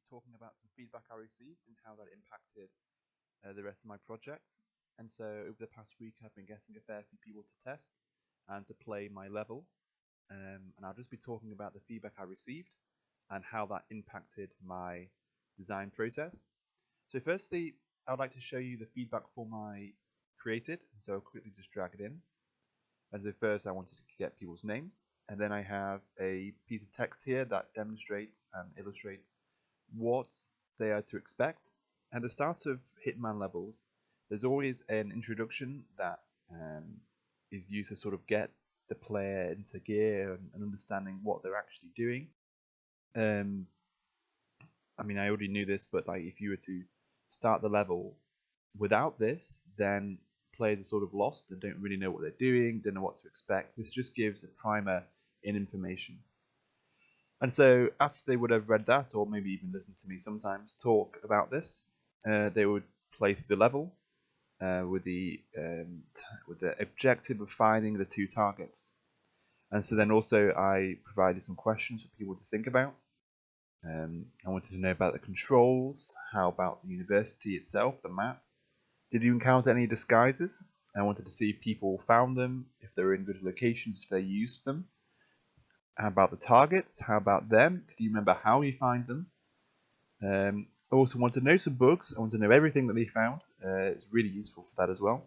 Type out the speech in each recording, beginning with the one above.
talking about some feedback I received and how that impacted the rest of my project. And so over the past week, I've been getting a fair few people to test and to play my level. And I'll just be talking about the feedback I received and how that impacted my design process. So firstly, I would like to show you the feedback form I created. So I'll quickly just drag it in. And so first I wanted to get people's names. And then I have a piece of text here that demonstrates and illustrates what they are to expect. At the start of Hitman levels, there's always an introduction that is used to sort of get the player into gear and understanding what they're actually doing. I mean, I already knew this, but like if you were to start the level without this, then players are sort of lost and don't really know what they're doing, don't know what to expect. This just gives a primer in information. And so after they would have read that, or maybe even listened to me sometimes talk about this, they would play through the level with the objective of finding the two targets. And so then also I provided some questions for people to think about. I wanted to know about the controls, how about the university itself, the map. Did you encounter any disguises? I wanted to see if people found them, if they were in good locations, if they used them. How about the targets? How about them? Do you remember how you find them? I also want to know some bugs. I want to know everything that they found. It's really useful for that as well.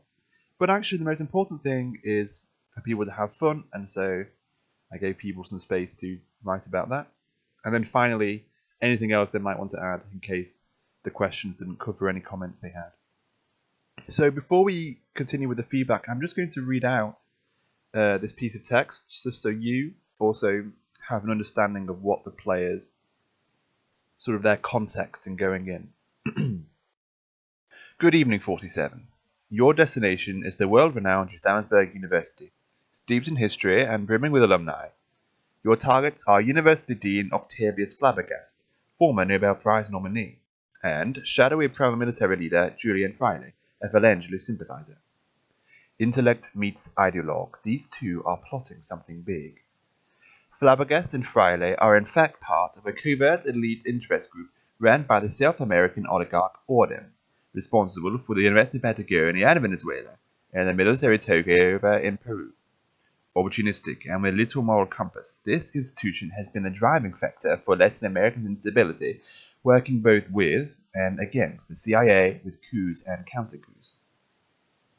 But actually, the most important thing is for people to have fun, and so I gave people some space to write about that. And then finally, anything else they might want to add in case the questions didn't cover any comments they had. So before we continue with the feedback, I'm just going to read out this piece of text just so you also have an understanding of what the players, sort of their context in going in. Good evening, 47. Your destination is the world-renowned Jothamesburg University, steeped in history and brimming with alumni. Your targets are University Dean Octavius Flabbergast, former Nobel Prize nominee, and shadowy paramilitary leader Julian Freire, a Valangeli sympathizer. Intellect meets ideologue. These two are plotting something big. Flabbergast and Freire are in fact part of a covert elite interest group run by the South American oligarch Orden, responsible for the University of Patagonia in Venezuela and the military takeover in Peru. Opportunistic and with little moral compass, this institution has been the driving factor for Latin American instability, working both with and against the CIA with coups and counter-coups.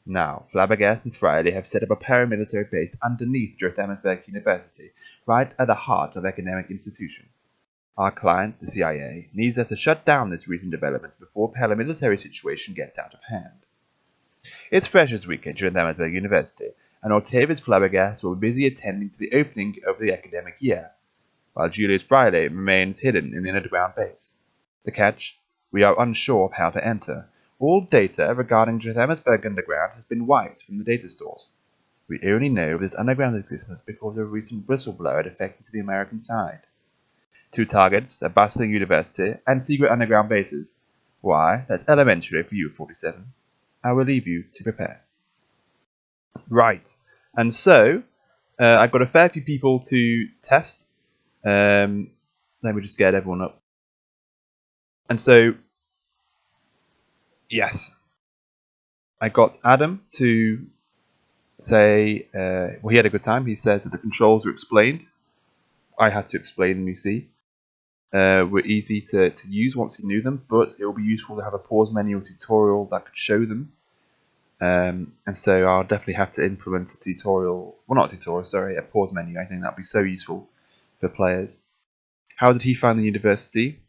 Now, Flabbergast and Freire have set up a paramilitary base underneath Jothamesburg University, right at the heart of the academic institution. Our client, the CIA, needs us to shut down this recent development before the paramilitary situation gets out of hand. It's Freshers' Week at Jothamesburg University, and Octavius Flabbergast will be busy attending to the opening of the academic year, while Julius Freire remains hidden in the underground base. The catch? We are unsure of how to enter. All data regarding Jothamesburg Underground has been wiped from the data stores. We only know of this underground existence because of a recent whistleblower defected to the American side. Two targets, a bustling university, and secret underground bases. Why, that's elementary for you, 47. I will leave you to prepare. Right, and so I've got a fair few people to test. Let me just get everyone up. And so, yes, I got Adam to say, well, he had a good time. He says that the controls were explained. I had to explain them, you see. Were easy to use once you knew them, but it will be useful to have a pause menu or tutorial that could show them. And so I'll definitely have to implement a tutorial, well not a tutorial, sorry, a pause menu. I think that would be so useful for players. How did he find the university?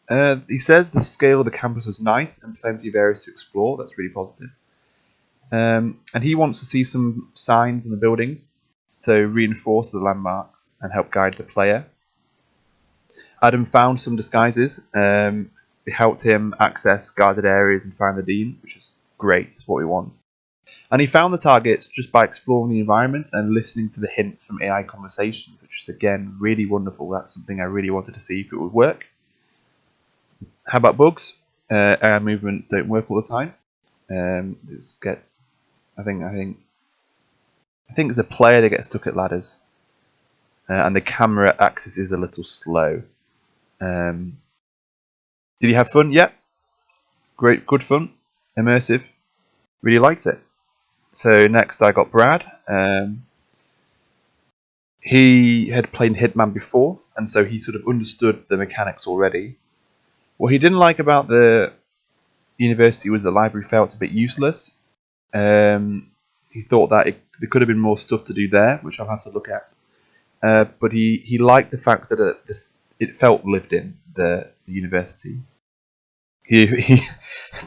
He says the scale of the campus was nice and plenty of areas to explore. That's really positive. And he wants to see some signs in the buildings, so reinforce the landmarks and help guide the player. Adam found some disguises. It helped him access guarded areas and find the dean, which is great. It's what we want. And he found the targets just by exploring the environment and listening to the hints from AI conversations, which is, again, really wonderful. That's something I really wanted to see if it would work. How about bugs? AI movement don't work all the time. I think it's the player that gets stuck at ladders. And the camera axis is a little slow. Did you have fun? Yep. Great, good fun, immersive. Really liked it. So next I got Brad. He had played Hitman before, and so he sort of understood the mechanics already. What he didn't like about the university was the library felt a bit useless. He thought that there could have been more stuff to do there, which I'll have to look at. But he liked the fact that it felt lived in, the university.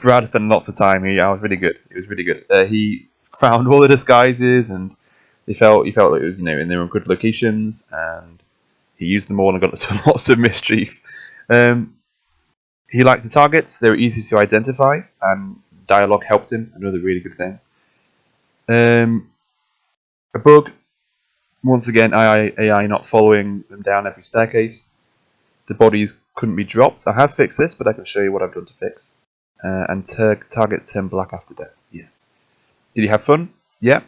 Brad spent lots of time here. I was really good. It was really good. He found all the disguises, and he felt like it was, and they were in good locations, and he used them all and got into lots of mischief. He liked the targets; they were easy to identify, and dialogue helped him. Another really good thing. A bug, once again, AI not following them down every staircase. The bodies couldn't be dropped. I have fixed this, but I can show you what I've done to fix. And targets turn black after death. Yes. Did you have fun? Yeah.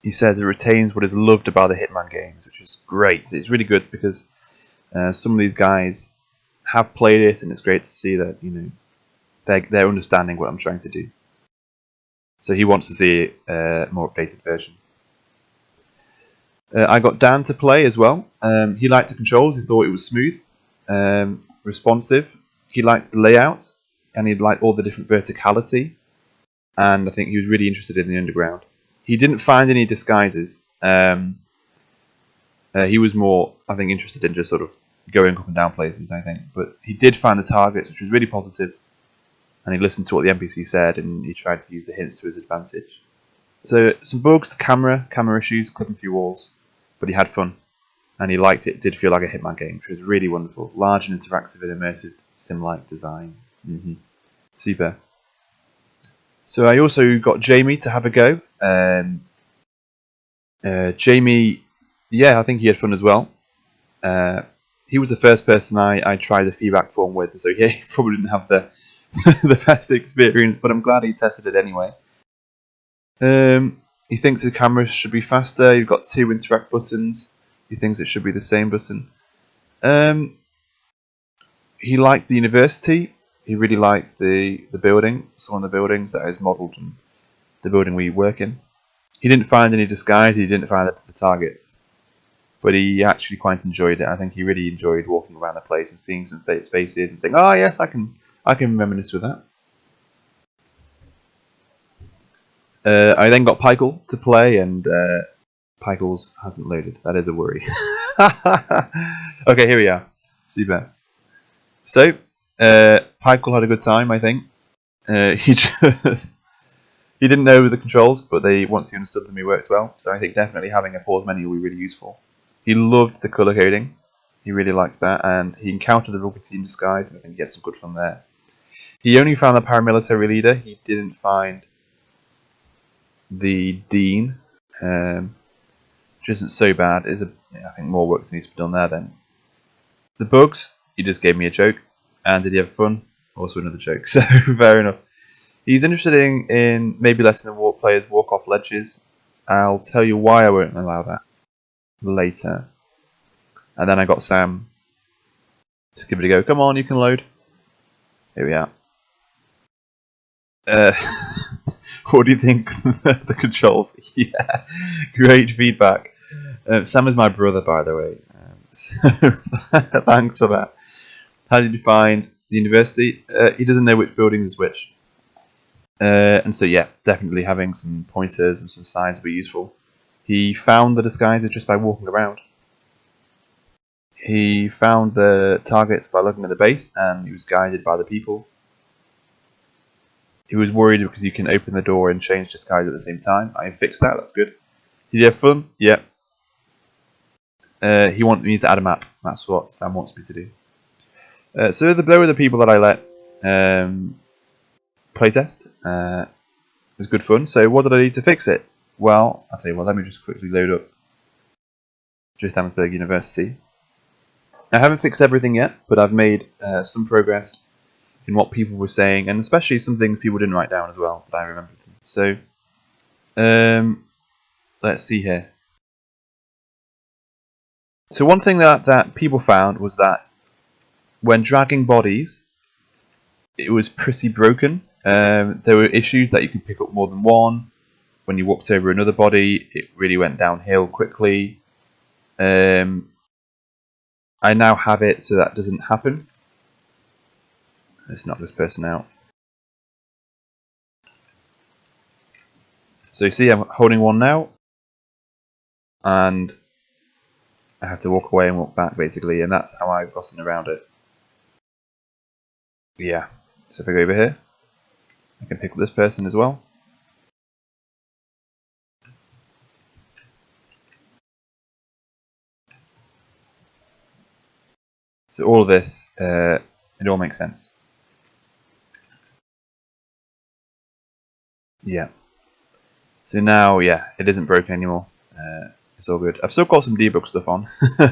He says it retains what is loved about the Hitman games, which is great. It's really good because some of these guys have played it, and it's great to see that they're understanding what I'm trying to do. So he wants to see a more updated version. I got Dan to play as well. He liked the controls. He thought it was smooth, responsive. He liked the layout, and he liked all the different verticality. And I think he was really interested in the underground. He didn't find any disguises. He was more, I think, interested in just sort of going up and down places, I think. But he did find the targets, which was really positive. And he listened to what the NPC said, and he tried to use the hints to his advantage. So some bugs, camera issues, clipping through walls. But he had fun, and he liked it. It did feel like a Hitman game, which was really wonderful. Large and interactive and immersive sim-like design. Super. So I also got Jamie to have a go. Jamie, yeah, I think he had fun as well. He was the first person I tried the feedback form with, so yeah, he probably didn't have the the best experience, but I'm glad he tested it anyway. He thinks the cameras should be faster. You've got 2 interact buttons. He thinks it should be the same button. He liked the university. He really liked the building. Some of the buildings that is modelled on the building we work in. He didn't find any disguise. He didn't find the targets, but he actually quite enjoyed it. I think he really enjoyed walking around the place and seeing some spaces and saying, "Oh yes, I can reminisce with that." I then got Pykel to play, and Pykel's hasn't loaded. That is a worry. Okay, here we are. Super. So, Pykel had a good time, I think. He didn't know the controls, but once he understood them, he worked well. So I think definitely having a pause menu will be really useful. He loved the colour coding. He really liked that, and he encountered the rugby team disguise, and I think he had some good fun there. He only found the paramilitary leader. He didn't find the dean, which isn't so bad. I think more work needs to be done there then. The bugs, he just gave me a joke. And did he have fun? Also another joke. So fair enough. He's interested in maybe letting the players walk off ledges. I'll tell you why I won't allow that later. And then I got Sam. Just give it a go. Come on, you can load. Here we are. What do you think of the controls? Yeah, great feedback. Sam is my brother, by the way. So thanks for that. How did you find the university? He doesn't know which building is which. And so, yeah, definitely having some pointers and some signs would be useful. He found the disguises just by walking around. He found the targets by looking at the base, and he was guided by the people. He was worried because you can open the door and change disguise at the same time. I fixed that, that's good. Did you have fun? Yeah. He wants me to add a map. That's what Sam wants me to do. So there were the people that I let playtest. It was good fun. So what did I need to fix it? Well, I'll tell you what, let me just quickly load up Jothamesburg University. I haven't fixed everything yet, but I've made some progress in what people were saying, and especially some things people didn't write down as well, but I remembered them. So, let's see here. So one thing that people found was that when dragging bodies, it was pretty broken. There were issues that you could pick up more than one. When you walked over another body, it really went downhill quickly. I now have it so that doesn't happen. Let's knock this person out. So you see I'm holding one now, and I have to walk away and walk back basically, and that's how I've gotten around it. Yeah, so if I go over here, I can pick up this person as well. So all of this, it all makes sense. Yeah. So now, yeah, it isn't broken anymore. It's all good. I've still got some debug stuff on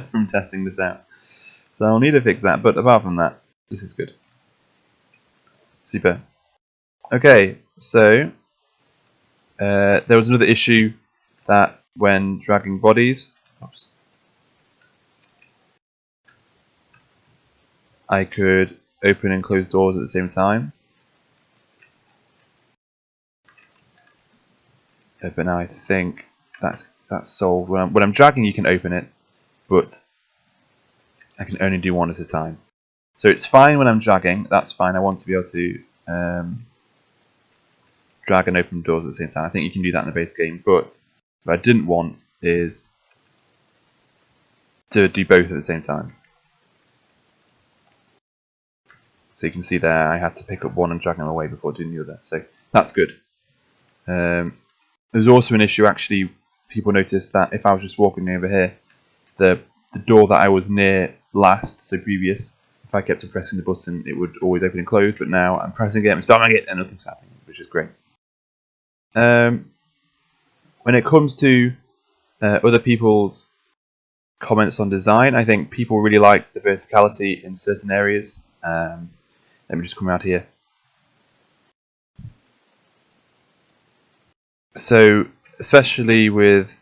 from testing this out. So I'll need to fix that, but apart from that, this is good. Super. Okay, so there was another issue that when dragging bodies, oops, I could open and close doors at the same time. But now I think that's solved. When I'm dragging, you can open it, but I can only do one at a time. So it's fine when I'm dragging. That's fine. I want to be able to drag and open doors at the same time. I think you can do that in the base game. But what I didn't want is to do both at the same time. So you can see there, I had to pick up one and drag them away before doing the other. So that's good. There's also an issue, actually, people noticed that if I was just walking over here, the door that I was near last, so previous, if I kept on pressing the button, it would always open and close, but now I'm pressing it, I'm spamming it, and nothing's happening, which is great. When it comes to other people's comments on design, I think people really liked the verticality in certain areas. Let me just come out here. So, especially with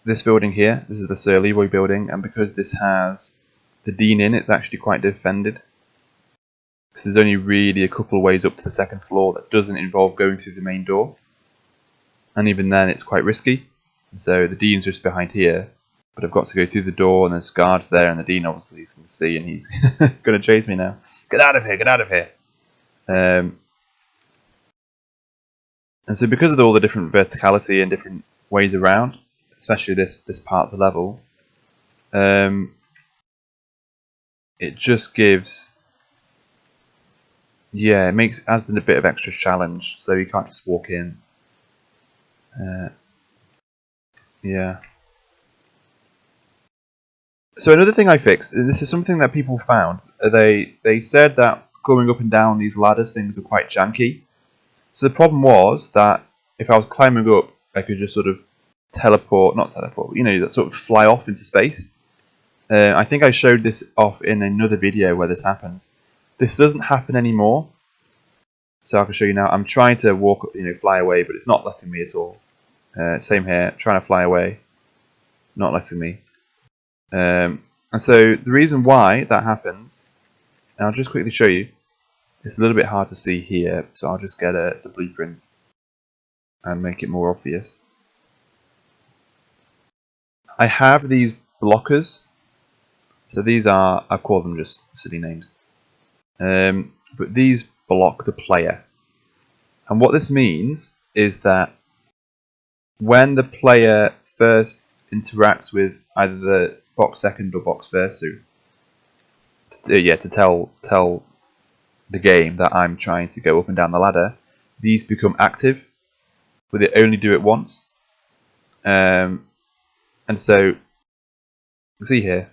this building here, this is the Sir Leroy building, and because this has the Dean in, it's actually quite defended. So there's only really a couple of ways up to the second floor that doesn't involve going through the main door. And even then, it's quite risky. So the Dean's just behind here, but I've got to go through the door, and there's guards there, and the Dean obviously is going to see, and he's going to chase me now. Get out of here! Get out of here! And so because of all the different verticality and different ways around, especially this part of the level, it just gives, yeah, it adds in a bit of extra challenge, so you can't just walk in. Yeah. So another thing I fixed, and this is something that people found, they said that going up and down these ladders things are quite janky. So the problem was that if I was climbing up, I could just sort of not teleport, sort of fly off into space. I think I showed this off in another video where this happens. This doesn't happen anymore. So I can show you now. I'm trying to walk, fly away, but it's not letting me at all. Same here, trying to fly away, not letting me. And so the reason why that happens, and I'll just quickly show you. It's a little bit hard to see here, so I'll just get the blueprint and make it more obvious. I have these blockers. So these are, I call them just silly names. But these block the player. And what this means is that when the player first interacts with either the box second or box first, to tell the game that I'm trying to go up and down the ladder, these become active, but they only do it once. And so you can see here,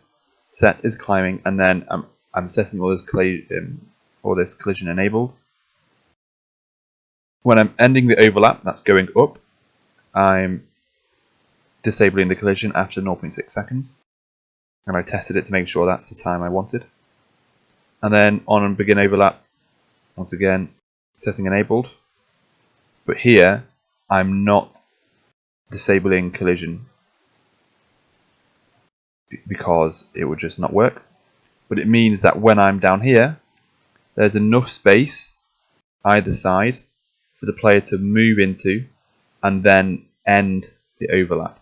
set is climbing, and then I'm setting all this collision enabled. When I'm ending the overlap, that's going up, I'm disabling the collision after 0.6 seconds, and I tested it to make sure that's the time I wanted. And then on begin overlap, once again, setting enabled. But here, I'm not disabling collision because it would just not work. But it means that when I'm down here, there's enough space either side for the player to move into and then end the overlap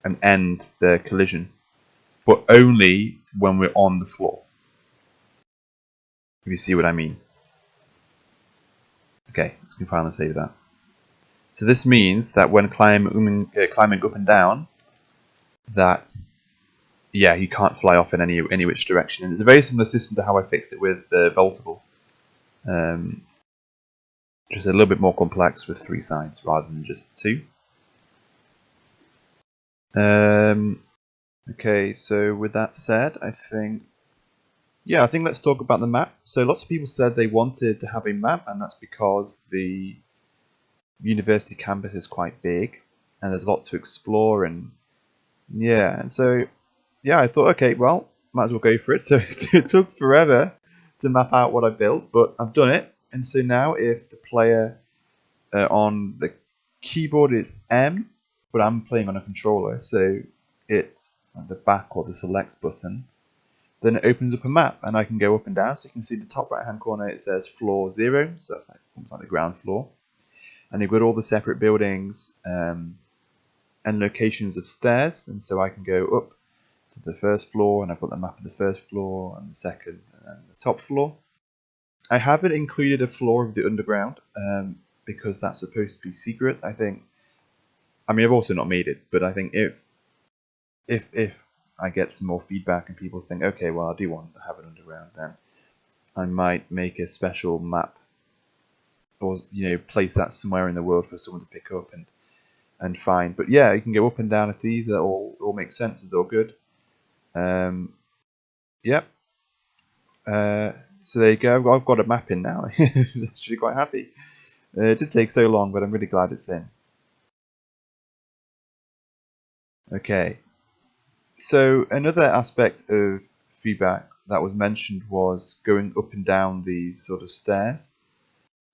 and end the collision, but only when we're on the floor. If you see what I mean. Okay, let's compile and save that. So this means that when climbing up and down, that you can't fly off in any which direction. And it's a very similar system to how I fixed it with Vaultable. Just a little bit more complex with 3 sides rather than just 2. Okay, so with that said, I think let's talk about the map. So lots of people said they wanted to have a map, and that's because the university campus is quite big and there's a lot to explore, and so I thought, okay, well, might as well go for it. So it took forever to map out what I built, but I've done it. And so now if the player on the keyboard is M, but I'm playing on a controller, so it's the back or the select button, then it opens up a map and I can go up and down. So you can see the top right hand corner, it says floor 0, so that's almost like the ground floor. And you've got all the separate buildings and locations of stairs, and so I can go up to the first floor, and I've got the map of the first floor and the second and the top floor. I haven't included a floor of the underground because that's supposed to be secret. I've also not made it, but I think if I get some more feedback and people think, okay, well, I do want to have an underground, then I might make a special map, or place that somewhere in the world for someone to pick up and find. But yeah, you can go up and down at ease. That all makes sense. It's all good. Yep. So there you go. I've got a map in now. I was actually quite happy. It did take so long, but I'm really glad it's in. Okay. So another aspect of feedback that was mentioned was going up and down these sort of stairs.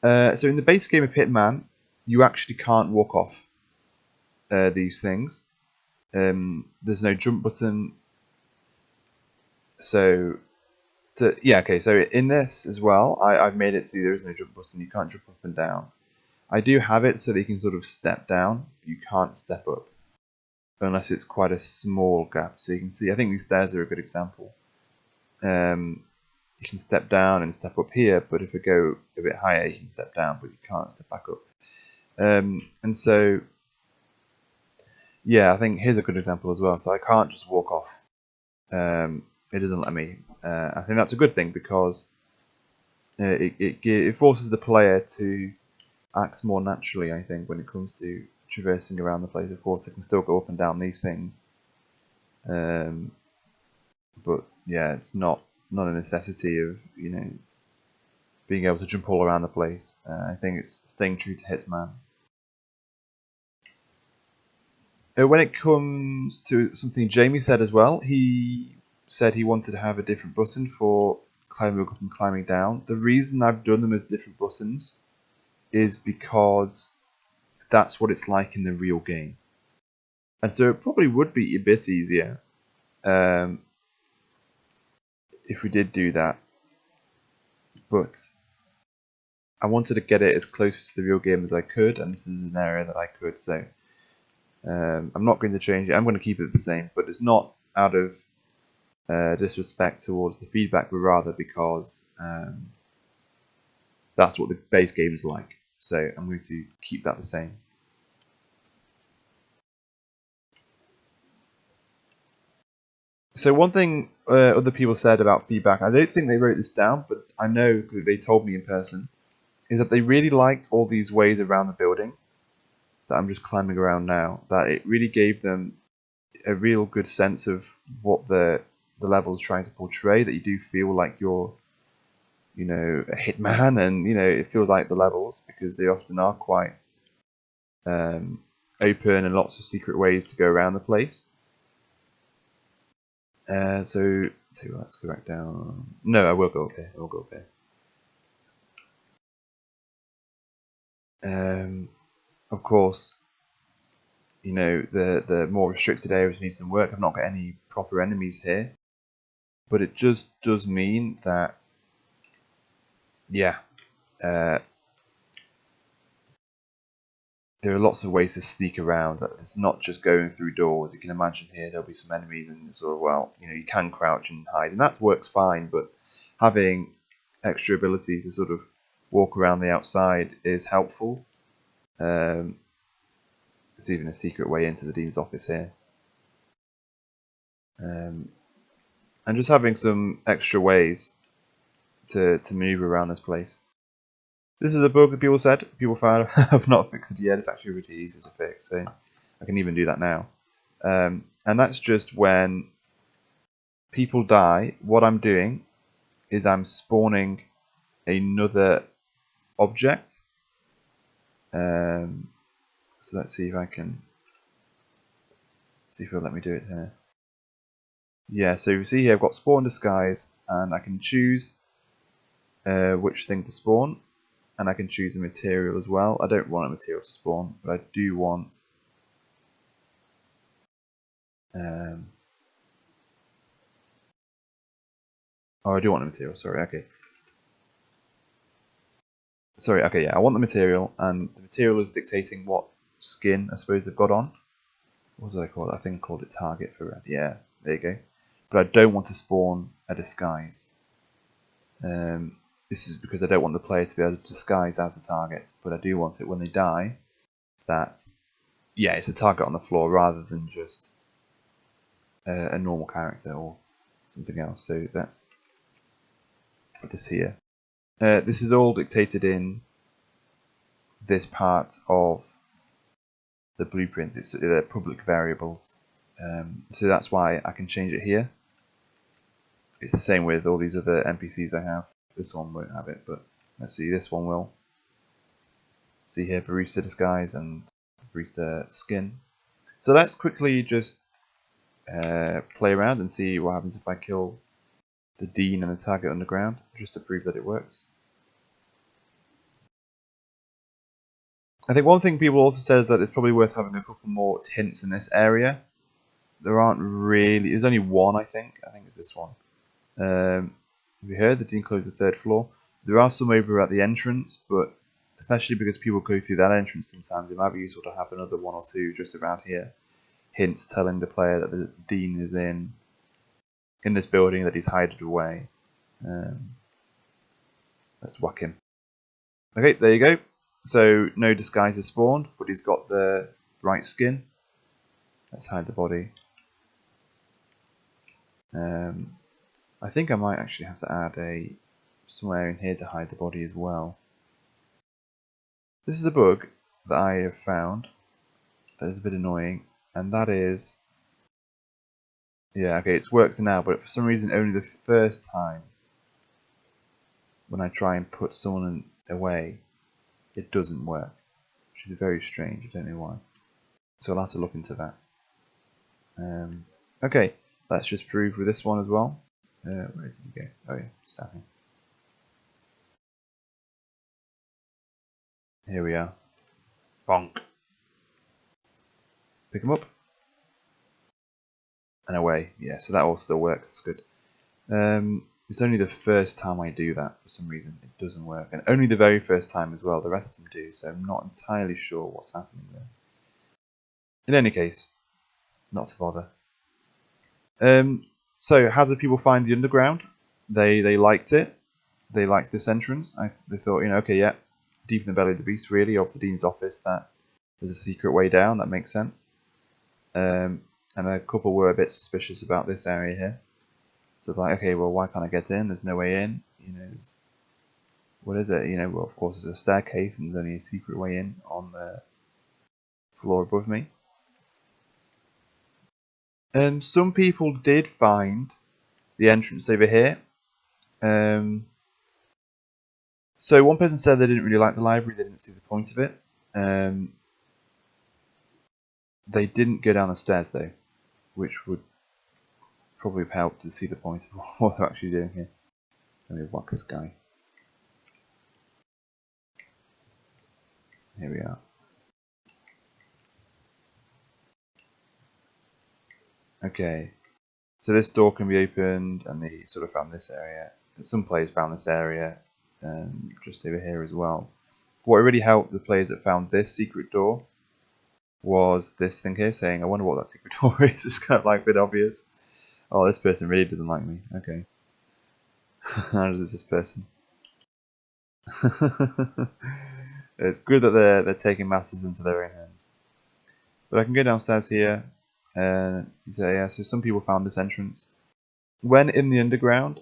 So in the base game of Hitman, you actually can't walk off these things. There's no jump button. So so in this as well, I've made it so there is no jump button. You can't jump up and down. I do have it so that you can sort of step down. You can't step up unless it's quite a small gap. So you can see, I think these stairs are a good example. You can step down and step up here, but if we go a bit higher, you can step down, but you can't step back up. And so, I think here's a good example as well. So I can't just walk off. It doesn't let me. I think that's a good thing because it forces the player to act more naturally, I think, when it comes to traversing around the place. Of course, they can still go up and down these things. But yeah, it's not a necessity of being able to jump all around the place. I think it's staying true to Hitman. When it comes to something Jamie said as well, he said he wanted to have a different button for climbing up and climbing down. The reason I've done them as different buttons is because that's what it's like in the real game. And so it probably would be a bit easier if we did do that. But I wanted to get it as close to the real game as I could, and this is an area that I could, so I'm not going to change it. I'm going to keep it the same, but it's not out of disrespect towards the feedback, but rather because that's what the base game is like. So I'm going to keep that the same. So one thing other people said about feedback, I don't think they wrote this down, but I know that they told me in person, is that they really liked all these ways around the building that I'm just climbing around now, that it really gave them a real good sense of what the level is trying to portray, that you do feel like you're a hitman, and it feels like the levels, because they often are quite open and lots of secret ways to go around the place. So let's go back down. No, I will go up here. I will go up here. Of course, the more restricted areas need some work. I've not got any proper enemies here, but it just does mean that yeah, there are lots of ways to sneak around. It's not just going through doors. You can imagine here there'll be some enemies, and sort of, well, you can crouch and hide, and that works fine. But having extra abilities to sort of walk around the outside is helpful. There's even a secret way into the Dean's office here. And just having some extra ways to maneuver around this place. This is a bug that people found have not fixed it yet. It's actually really easy to fix, so I can even do that now. And that's just when people die. What I'm doing is I'm spawning another object. So let's see if I can see if it'll let me do it here. Yeah, so you see here I've got spawn disguise, and I can choose which thing to spawn, and I can choose a material as well. I don't want a material to spawn, but I do want oh, I do want a material, sorry, okay. Sorry, okay, yeah, I want the material, and the material is dictating what skin I suppose they've got on. What was I call it? I think I called it target for red. Yeah, there you go. But I don't want to spawn a disguise. This is because I don't want the player to be able to disguise as a target, but I do want it when they die that, yeah, it's a target on the floor rather than just a normal character or something else. So let's put this here. This is all dictated in this part of the blueprint. It's public variables. So that's why I can change it here. It's the same with all these other NPCs I have. This one won't have it, but let's see, this one will. See here, barista disguise and barista skin. So let's quickly just play around and see what happens if I kill the Dean and the target underground, just to prove that it works. I think one thing people also said is that it's probably worth having a couple more hints in this area. There aren't really, there's only one, I think it's this one. We heard the Dean closed the 3rd floor. There are some over at the entrance, but especially because people go through that entrance sometimes, it might be useful to have another one or two just around here. Hints telling the player that the Dean is in this building, that he's hidden away. Let's whack him. Okay, there you go. So no disguise is spawned, but he's got the right skin. Let's hide the body. I think I might actually have to add somewhere in here to hide the body as well. This is a bug that I have found that is a bit annoying, and that is, yeah, okay, it's worked now, but for some reason only the first time when I try and put someone away, it doesn't work, which is very strange. I don't know why. So I'll have to look into that. Okay, let's just prove with this one as well. Where did he go? Oh yeah, just down here. Here we are. Bonk. Pick him up. And away. Yeah, so that all still works. It's good. It's only the first time I do that for some reason. It doesn't work. And only the very first time as well. The rest of them do, so I'm not entirely sure what's happening there. In any case, not to bother. So how did people find the underground? They liked it. They liked this entrance. They thought, okay, yeah, deep in the belly of the beast, really, of the Dean's office, that there's a secret way down. That makes sense. And a couple were a bit suspicious about this area here. So like, okay, well, why can't I get in? There's no way in. What is it? Well, of course, there's a staircase, and there's only a secret way in on the floor above me. Some people did find the entrance over here. So one person said they didn't really like the library, they didn't see the point of it. They didn't go down the stairs though, which would probably have helped to see the point of what they're actually doing here. Let me whack this guy. Here we are. Okay, so this door can be opened, and they sort of found this area. Some players found this area. just over here as well. What really helped the players that found this secret door was this thing here saying, I wonder what that secret door is. It's kind of like a bit obvious. Oh, this person really doesn't like me. Okay. How does this person? It's good that they're taking matters into their own hands. But I can go downstairs here and say, yeah, so some people found this entrance. When in the underground,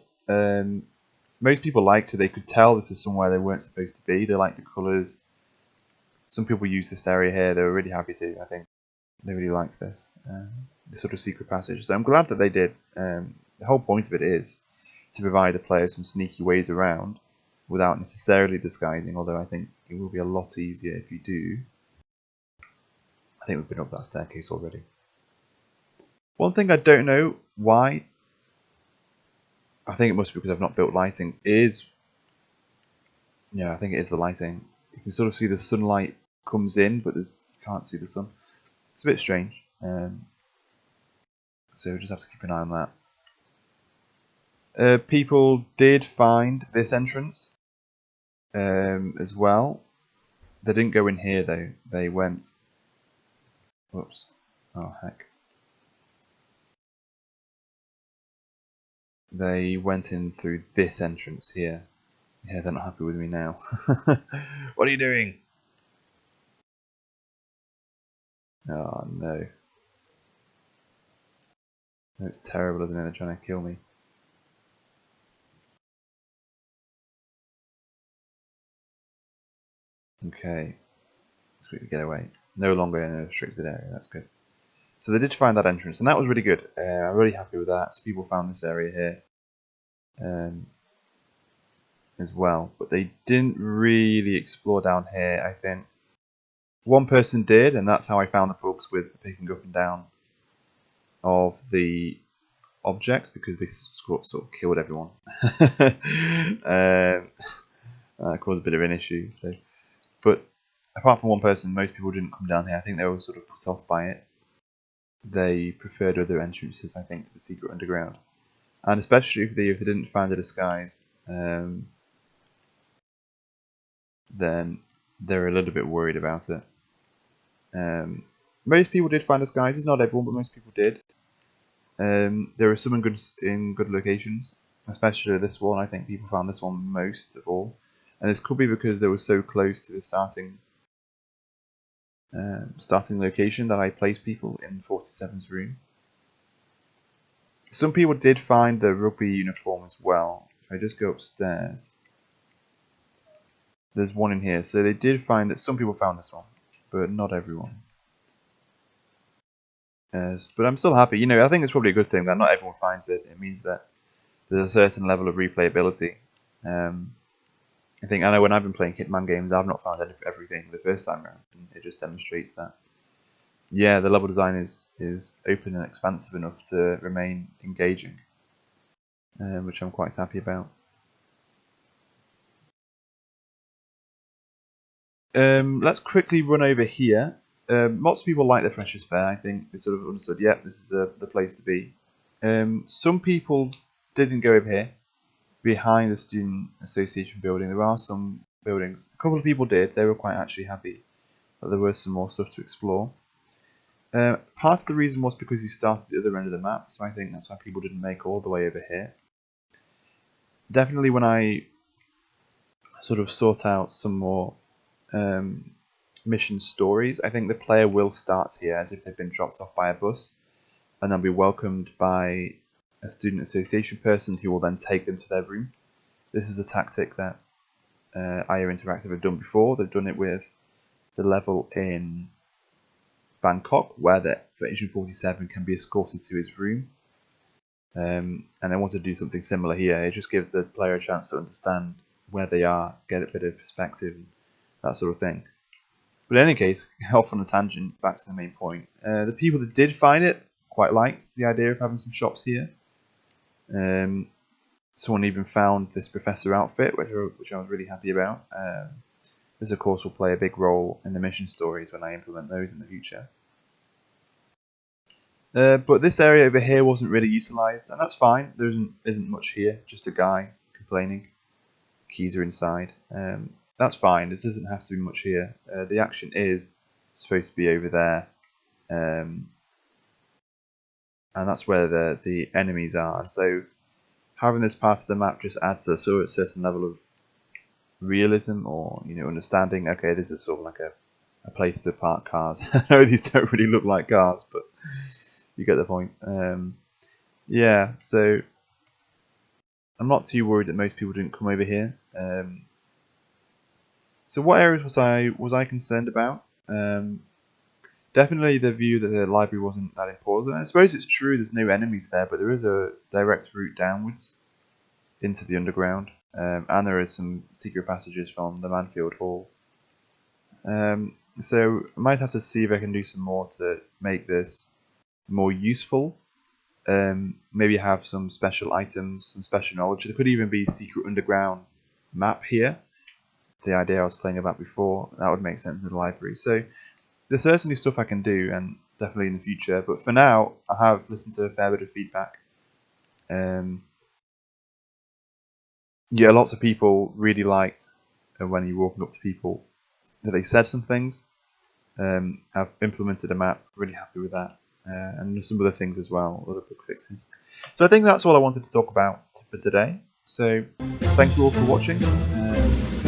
most people liked it. They could tell this is somewhere they weren't supposed to be. They liked the colours. Some people used this area here. They were really happy to, I think. They really liked this sort of secret passage. So I'm glad that they did. The whole point of it is to provide the player some sneaky ways around without necessarily disguising, although I think it will be a lot easier if you do. I think we've been up that staircase already. One thing I don't know why, I think it must be because I've not built lighting, is, yeah, I think it is the lighting. You can sort of see the sunlight comes in, but you can't see the sun. It's a bit strange. So we just have to keep an eye on that. People did find this entrance as well. They didn't go in here though. They went. Whoops. Oh heck. They went in through this entrance here. Yeah, they're not happy with me now. What are you doing? Oh no. No, it's terrible, isn't it? They're trying to kill me. Okay. Let's quickly get away. No longer in a restricted area. That's good. So they did find that entrance, and that was really good. I'm really happy with that. So people found this area here as well, but they didn't really explore down here, I think. One person did, and that's how I found the bugs with the picking up and down of the objects, because they sort of killed everyone. That caused a bit of an issue. So, but apart from one person, most people didn't come down here. I think they were sort of put off by it. They preferred other entrances, I think, to the secret underground, and especially if they didn't find a disguise, then they're a little bit worried about it. Most people did find disguises, not everyone, but most people did. There are some in good locations, especially this one. I think people found this one most of all, and this could be because they were so close to the starting location that I placed people in 47's room. Some people did find the rugby uniform as well. If I just go upstairs, there's one in here. So they did find that some people found this one, but not everyone. But I'm still happy. I think it's probably a good thing that not everyone finds it. It means that there's a certain level of replayability. I know when I've been playing Hitman games, I've not found everything the first time around, and it just demonstrates that. Yeah, the level design is open and expansive enough to remain engaging, which I'm quite happy about. Let's quickly run over here. Lots of people like the Freshers Fair. I think they sort of understood, yeah, this is the place to be. Some people didn't go over here, behind the Student Association building. There are some buildings. A couple of people did. They were quite actually happy that there was some more stuff to explore. Part of the reason was because you started at the other end of the map, so I think that's why people didn't make all the way over here. Definitely when I sort of sort out some more mission stories, I think the player will start here as if they've been dropped off by a bus, and they'll be welcomed by a student association person who will then take them to their room. This is a tactic that IO Interactive have done before. They've done it with the level in Bangkok, where the Agent 47 can be escorted to his room. And I want to do something similar here. It just gives the player a chance to understand where they are, get a bit of perspective, and that sort of thing. But in any case, off on a tangent, back to the main point. The people that did find it quite liked the idea of having some shops here. Someone even found this professor outfit, which I was really happy about. This, of course, will play a big role in the mission stories when I implement those in the future. But this area over here wasn't really utilised, and that's fine. There isn't much here, just a guy complaining. keys are inside. That's fine. It doesn't have to be much here. The action is supposed to be over there, and that's where the enemies are. And so having this part of the map just adds to a certain level of realism, or understanding. Okay, this is sort of like a place to park cars. I know these don't really look like cars, but you get the point. Yeah, so I'm not too worried that most people didn't come over here. So what areas was I concerned about? Definitely the view that the library wasn't that important. I suppose it's true there's no enemies there, but there is a direct route downwards into the underground, and there is some secret passages from the Manfield Hall. So I might have to see if I can do some more to make this more useful. Maybe have some special items, some special knowledge. There could even be a secret underground map here. The idea I was playing about before, that would make sense in the library. So there's certainly stuff I can do, and definitely in the future. But for now, I have listened to a fair bit of feedback. Yeah, lots of people really liked when you walking up to people that they said some things. I've implemented a map, really happy with that. And some other things as well, other bug fixes. So I think that's all I wanted to talk about for today. So thank you all for watching.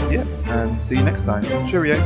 Yeah, and see you next time. Cheerio.